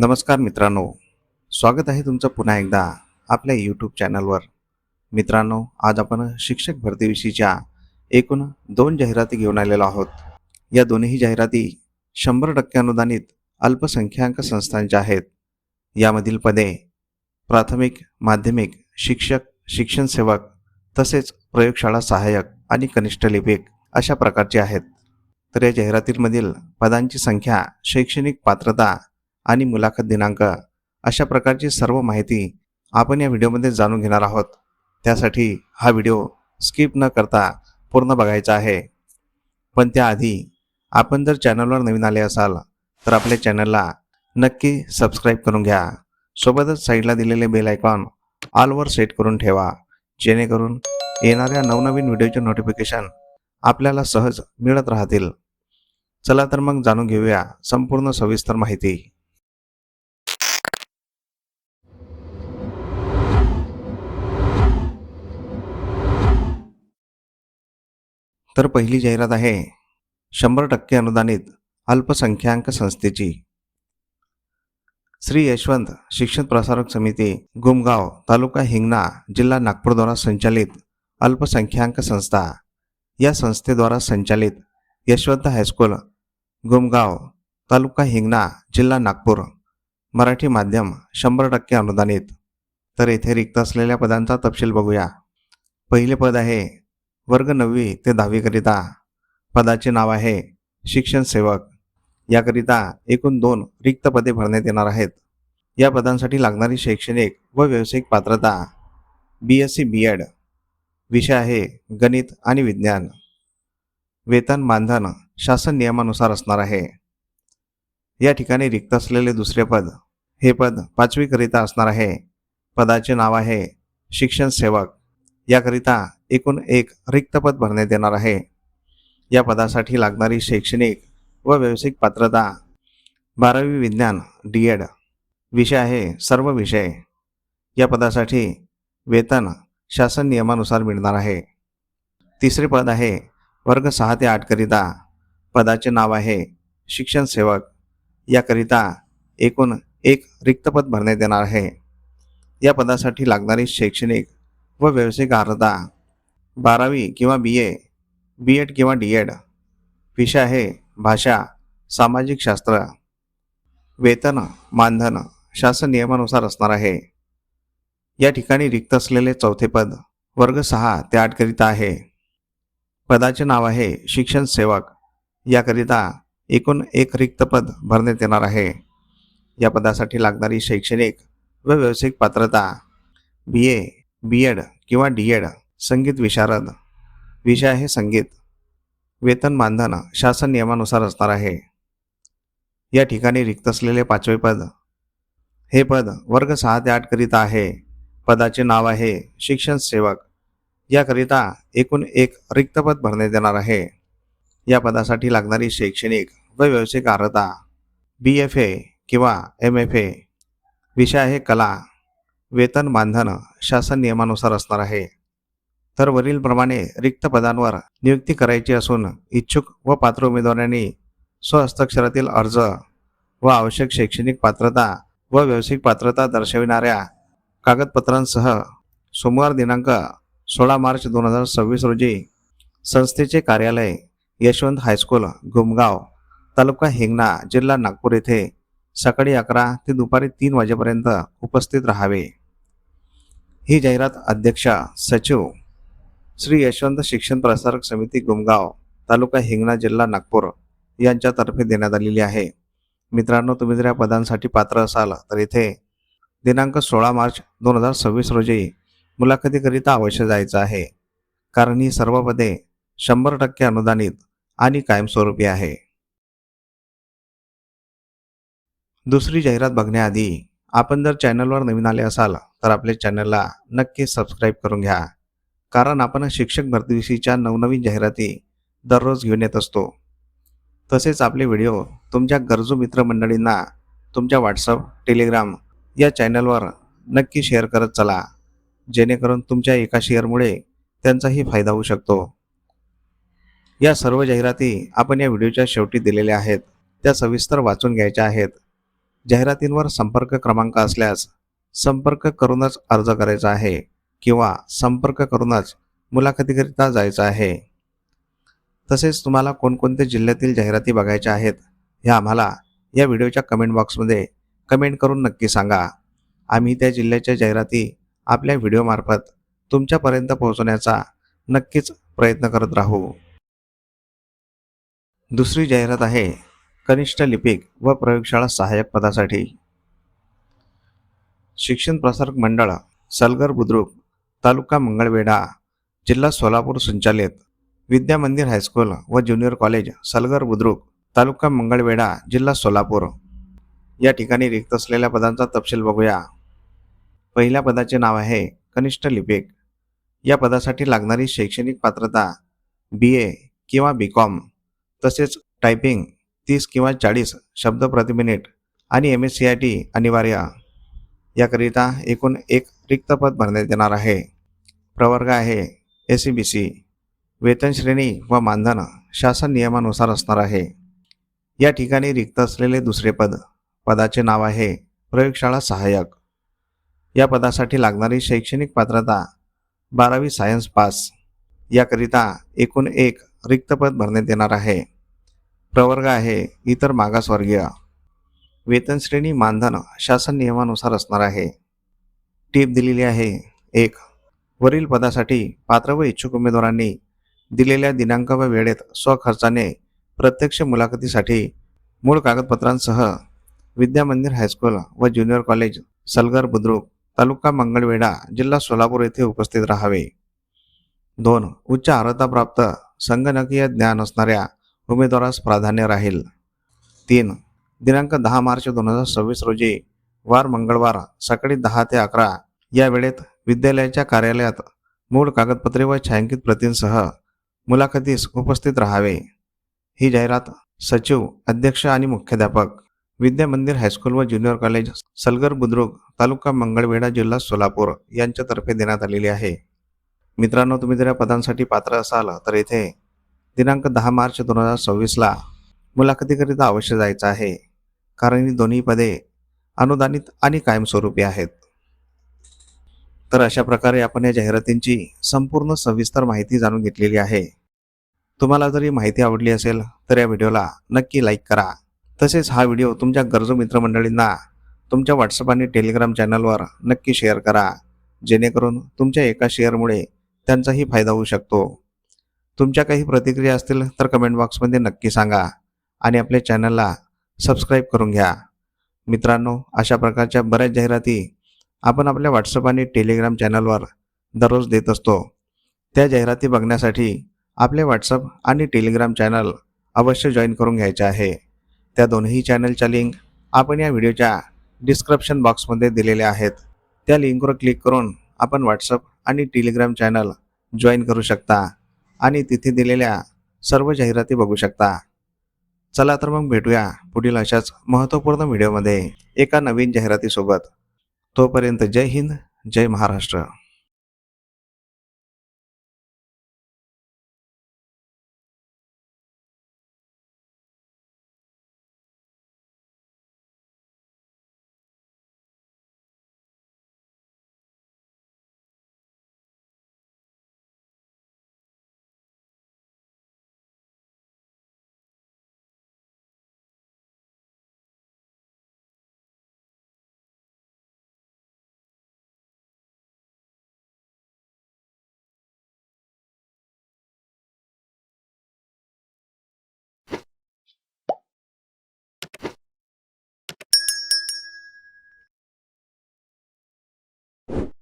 नमस्कार मित्रांनो, स्वागत आहे तुमचं पुन्हा एकदा आपल्या यूट्यूब चॅनलवर. मित्रांनो, आज आपण शिक्षक भरतीविषयीच्या एकूण 2 जाहिराती घेऊन आलेलो आहोत. या दोन्ही जाहिराती 100% अनुदानित अल्पसंख्याक संस्थांच्या आहेत. यामधील पदे प्राथमिक, माध्यमिक शिक्षक, शिक्षण सेवक तसेच प्रयोगशाळा सहाय्यक आणि कनिष्ठ लिपिक अशा प्रकारचे आहेत. तर या जाहिरातींमधील पदांची संख्या, शैक्षणिक पात्रता आणि मुलाखत दिनांक अशा प्रकारची सर्व माहिती आपण या व्हिडिओमध्ये जाणून घेणार आहोत. त्यासाठी हा व्हिडिओ स्किप न करता पूर्ण बघायचा आहे. पण त्याआधी आपण जर चॅनलवर नवीन आले असाल तर आपल्या चॅनलला नक्की सबस्क्राईब करून घ्या. सोबतच साईडला दिलेले बेल आयकॉन ऑलवर सेट करून ठेवा, जेणेकरून येणाऱ्या नवनवीन व्हिडिओचे नोटिफिकेशन आपल्याला सहज मिळत राहतील. चला तर मग जाणून घेऊया संपूर्ण सविस्तर माहिती. तर पहिली जाहिरात आहे 100% अनुदानित अल्पसंख्याक संस्थेची. श्री यशवंत शिक्षण प्रसारक समिती गुमगाव, तालुका हिंगणा, जिल्हा नागपूर द्वारा संचालित अल्पसंख्याक संस्था. या संस्थेद्वारा संचालित यशवंत हायस्कूल गुमगाव, तालुका हिंगणा, जिल्हा नागपूर, मराठी माध्यम 100% अनुदानित. तर येथे रिक्त असलेल्या पदांचा तपशील बघूया. पहिले पद आहे वर्ग 9वी ते 10वी करिता. पदाचे नाव आहे शिक्षण सेवक. याकरिता एकूण 2 रिक्त पदे भरण्यात येणार आहेत. या पदांसाठी लागणारी शैक्षणिक व व्यावसायिक पात्रता BSc B.Ed. विषय आहे गणित आणि विज्ञान. वेतन मानधन शासन नियमानुसार असणार आहे. या ठिकाणी रिक्त असलेले दुसरे पद, हे पद 5वी करिता असणार आहे. पदाचे नाव आहे शिक्षण सेवक. याकरिता एकूण 1 रिक्त पद भरण्यात येणार आहे. या पदासाठी लागणारी शैक्षणिक व व्यावसायिक पात्रता 12वी विज्ञान D.Ed. विषय आहे सर्व विषय. या पदासाठी वेतन शासन नियमानुसार मिळणार आहे. तिसरे पद आहे वर्ग 6 ते 8 करिता. पदाचे नाव आहे शिक्षण सेवक. याकरिता एकूण 1 रिक्त पद भरण्यात येणार आहे. या पदासाठी लागणारी शैक्षणिक व व्यावसायिक अर्हता 12वी किंवा BA, B.Ed किंवा D.Ed. विषय आहे भाषा, सामाजिक शास्त्र. वेतन मानधन शासन नियमानुसार असणार आहे. या ठिकाणी रिक्त असलेले चौथे पद वर्ग 6 ते 8 करिता आहे. पदाचे नाव आहे शिक्षण सेवक. याकरिता एकूण 1 रिक्त पद भरण्यात येणार आहे. या पदासाठी लागणारी शैक्षणिक व व्यावसायिक पात्रता BA, B.Ed किंवा D.Ed. संगीत विशारद. विषय आहे संगीत. वेतन मानधन शासन नियमानुसार असणार आहे. या ठिकाणी रिक्त असलेले 5वे पद, हे पद वर्ग 6 ते 8 करिता आहे. पदाचे नाव आहे शिक्षण सेवक. याकरिता एकूण 1 रिक्त पद भरण्यात येणार आहे. या पदासाठी लागणारी शैक्षणिक व व्यावसायिक अर्हता BFA किंवा MFA. विषय आहे कला. वेतन मानधन शासन नियमानुसार असणार आहे. तर वरीलप्रमाणे रिक्त पदांवर नियुक्ती करायची असून इच्छुक व पात्र उमेदवारांनी स्वहस्ताक्षरातील अर्ज व आवश्यक शैक्षणिक पात्रता व व्यावसायिक पात्रता दर्शविणाऱ्या कागदपत्रांसह सोमवार दिनांक 16 मार्च 2026 रोजी संस्थेचे कार्यालय यशवंत हायस्कूल गुमगाव, तालुका हिंगणा, जिल्हा नागपूर येथे सकाळी 11 ते दुपारी 3 वाजेपर्यंत उपस्थित राहावे. ही जाहिरात अध्यक्ष सचिव श्री यशवंत शिक्षण प्रसारक समिती गुमगाव, तालुका हिंगणा, जिल्हा नागपूर यांच्यातर्फे देण्यात आलेली आहे. मित्रांनो, तुम्ही जर या पदांसाठी पात्र असाल तर इथे दिनांक 16 मार्च 2026 रोजी मुलाखतीकरिता अवश्य जायचं आहे. कारण ही सर्व पदे 100% अनुदानित आणि कायमस्वरूपी आहे. दुसरी जाहिरात बघण्याआधी आपण जर चॅनलवर नवीन आले असाल तर आपल्या चॅनलला नक्की सबस्क्राईब करून घ्या. कारण आपण शिक्षक भरतीविषयीच्या नवनवीन जाहिराती दररोज घेऊन येत असतो. तसेच आपले व्हिडिओ तुमच्या गरजू मित्रमंडळींना तुमच्या WhatsApp, Telegram या चॅनलवर नक्की शेअर करत चला, जेणेकरून तुमच्या एका शेअरमुळे त्यांचाही फायदा होऊ शकतो. या सर्व जाहिराती आपण या व्हिडिओच्या शेवटी दिलेल्या आहेत, त्या सविस्तर वाचून घ्यायच्या आहेत, जाहिरातींवर संपर्क क्रमांक असल्यास संपर्क करूनच अर्ज करायचा आहे किंवा संपर्क करूनच मुलाखतीकरिता जायचं आहे. तसेच तुम्हाला कोणकोणत्या जिल्ह्यातील जाहिराती बघायच्या आहेत हे आम्हाला या व्हिडिओच्या कमेंट बॉक्समध्ये कमेंट करून नक्की सांगा. आम्ही त्या जिल्ह्याच्या जाहिराती आपल्या व्हिडिओमार्फत तुमच्यापर्यंत पोहोचवण्याचा नक्कीच प्रयत्न करत राहू. दुसरी जाहिरात आहे कनिष्ठ लिपिक व प्रयोगशाळा सहाय्यक पदासाठी. शिक्षण प्रसारक मंडळ सलगर बुद्रुक, तालुका मंगळवेढा, जिल्हा सोलापूर संचालित विद्या मंदिर हायस्कूल व ज्युनियर कॉलेज सलगर बुद्रुक, तालुका मंगळवेढा, जिल्हा सोलापूर या ठिकाणी रिक्त असलेल्या पदांचा तपशील बघूया. पहिल्या पदाचे नाव आहे कनिष्ठ लिपिक. या पदासाठी लागणारी शैक्षणिक पात्रता BA किंवा BCom, तसेच टायपिंग 30 किंवा 40 शब्द प्रति मिनिट आणि MSCIT अनिवार्य. याकरिता एकूण एक रिक्त पद भरण्यात येणार आहे. प्रवर्ग आहे SEBC. वेतन श्रेणी व मानधन शासन नियमानुसार असणार आहे. या ठिकाणी रिक्त असलेले दुसरे पद, पदाचे नाव आहे प्रयोगशाळा सहाय्यक. या पदासाठी लागणारी शैक्षणिक पात्रता 12वी सायन्स पास. याकरिता एकूण एक रिक्त पद भरण्यात येणार आहे. प्रवर्ग आहे इतर मागासवर्गीय. वेतन श्रेणी मानधन शासन नियमानुसार असणार आहे. टीप दिलेली आहे 1. वरील पदासाठी पात्र व इच्छुक उमेदवारांनी दिलेल्या दिनांक व वेळेत स्वखर्चाने प्रत्यक्ष मुलाखतीसाठी मूळ कागदपत्रांसह विद्या मंदिर हायस्कूल व ज्युनियर कॉलेज सलगर बुद्रुक, तालुका मंगळवेढा, जिल्हा सोलापूर येथे उपस्थित राहावे. 2. उच्च अर्हताप्राप्त संगणकीय ज्ञान असणाऱ्या उमेदवारास प्राधान्य राहील. 3. दिनांक 10 मार्च 2026 रोजी वार मंगळवार सकाळी 10 ते 11 या वेळेत विद्यालयाच्या कार्यालयात मूळ कागदपत्रे व छायांकित प्रतींसह मुलाखतीस उपस्थित राहावे. ही जाहिरात सचिव, अध्यक्ष आणि मुख्याध्यापक विद्या मंदिर हायस्कूल व ज्युनियर कॉलेज सलगर बुद्रुक, तालुका मंगळवेढा, जिल्हा सोलापूर यांच्यातर्फे देण्यात आलेली आहे. मित्रांनो, तुम्ही जर या पदांसाठी पात्र असाल तर इथे दिनांक 10 मार्च 2026ला मुलाखतीकरिता अवश्य जायचं आहे, कारण ही दोन्ही पदे अनुदानित आणि कायमस्वरूपी आहेत. तर अशा प्रकारे आपण या जाहिरातींची संपूर्ण सविस्तर माहिती जाणून घेतलेली आहे. तुम्हाला जर ही माहिती आवडली असेल तर या व्हिडिओला नक्की लाईक करा. तसेच हा व्हिडिओ तुमच्या गरजू मित्रमंडळींना तुमच्या व्हॉट्सअप आणि टेलिग्राम चॅनलवर नक्की शेअर करा, जेणेकरून तुमच्या एका शेअरमुळे त्यांचाही फायदा होऊ शकतो. तुमच्या काही प्रतिक्रिया असतील तर कमेंट बॉक्समध्ये नक्की सांगा आणि आपल्या चॅनलला सबस्क्राईब करून घ्या. मित्रांनो, अशा प्रकारच्या बऱ्याच जाहिराती आपण आपल्या व्हॉट्सअप आणि टेलिग्राम चॅनलवर दररोज देत असतो. त्या जाहिराती बघण्यासाठी आपले व्हॉट्सअप आणि टेलिग्राम चॅनल अवश्य जॉईन करून घ्यायचे आहे. त्या दोन्ही चॅनलच्या लिंक आपण या व्हिडिओच्या डिस्क्रिप्शन बॉक्समध्ये दिलेल्या आहेत. त्या लिंकवर क्लिक करून आपण व्हॉट्सअप आणि टेलिग्राम चॅनल जॉईन करू शकता आणि तिथे दिलेल्या सर्व जाहिराती बघू शकता. चला तर मग भेटूया पुढील अशाच महत्त्वपूर्ण व्हिडिओमध्ये एका नवीन जाहिरातीसोबत. तोपर्यंत जय हिंद, जय महाराष्ट्र.